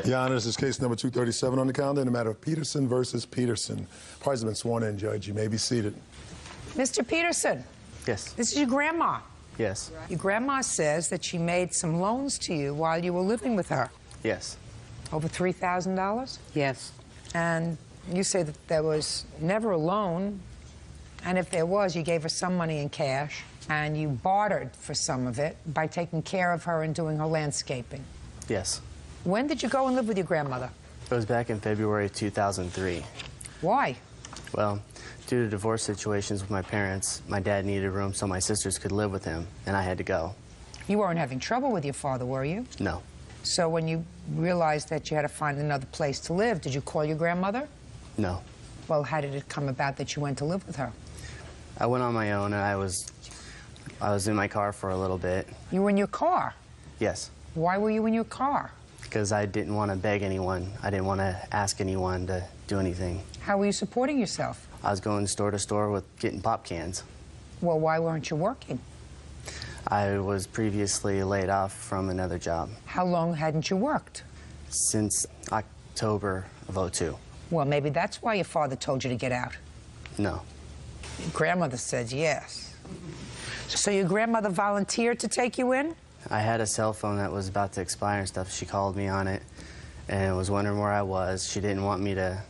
Your Honor, this is case number 237 on the calendar in the matter of Peterson versus Peterson. Parties have been sworn in, Judge. You may be seated. Mr. Peterson. Yes. This is your grandma. Yes. Your grandma says that she made some loans to you while you were living with her. Yes. Over $3,000? Yes. And you say that there was never a loan, and if there was, you gave her some money in cash, and you bartered for some of it by taking care of her and doing her landscaping. Yes. When did you go and live with your grandmother? It was back in February 2003. Why? Well, due to divorce situations with my parents, my dad needed a room so my sisters could live with him, and I had to go. You weren't having trouble with your father, were you? No. So when you realized that you had to find another place to live, did you call your grandmother? No. Well, how did it come about that you went to live with her? I went on my own, and I was in my car for a little bit. You were in your car? Yes. Why were you in your car? Because I didn't want to beg anyone. I didn't want to ask anyone to do anything. How were you supporting yourself? I was going store to store with getting pop cans. Well, why weren't you working? I was previously laid off from another job. How long hadn't you worked? Since October of '02. Well, maybe that's why your father told you to get out. No. Your grandmother said yes. So your grandmother volunteered to take you in? I had a cell phone that was about to expire and stuff. She called me on it and was wondering where I was. She didn't want me to...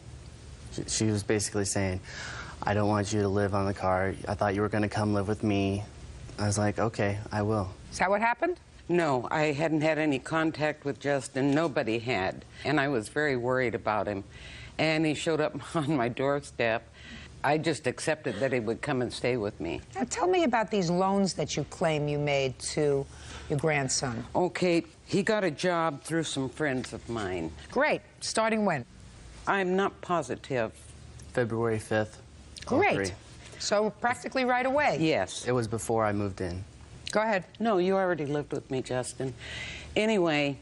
She was basically saying, I don't want you to live on the car. I thought you were going to come live with me. I was like, okay, I will. Is that what happened? No, I hadn't had any contact with Justin. Nobody had. And I was very worried about him. And he showed up on my doorstep. I just accepted that he would come and stay with me. Now, tell me about these loans that you claim you made to your grandson. Okay, he got a job through some friends of mine. Great. Starting when? I'm not positive. February 5th. Great. 03. So practically right away? Yes. It was before I moved in. Go ahead. No, you already lived with me, Justin. Anyway,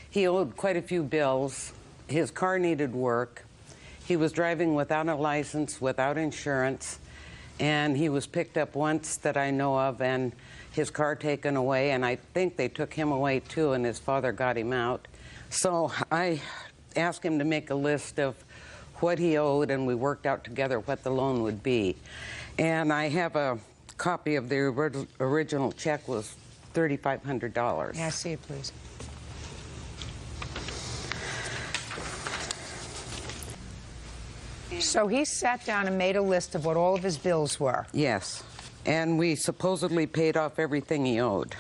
he owed quite a few bills. His car needed work. He was driving without a license, without insurance, and he was picked up once that I know of, and his car taken away, and I think they took him away too, and his father got him out. So I asked him to make a list of what he owed, and we worked out together what the loan would be. And I have a copy of the original check was $3,500. Yeah, I see it, please. So he sat down and made a list of what all of his bills were. Yes. And we supposedly paid off everything he owed.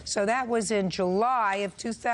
So that was in July of 2000.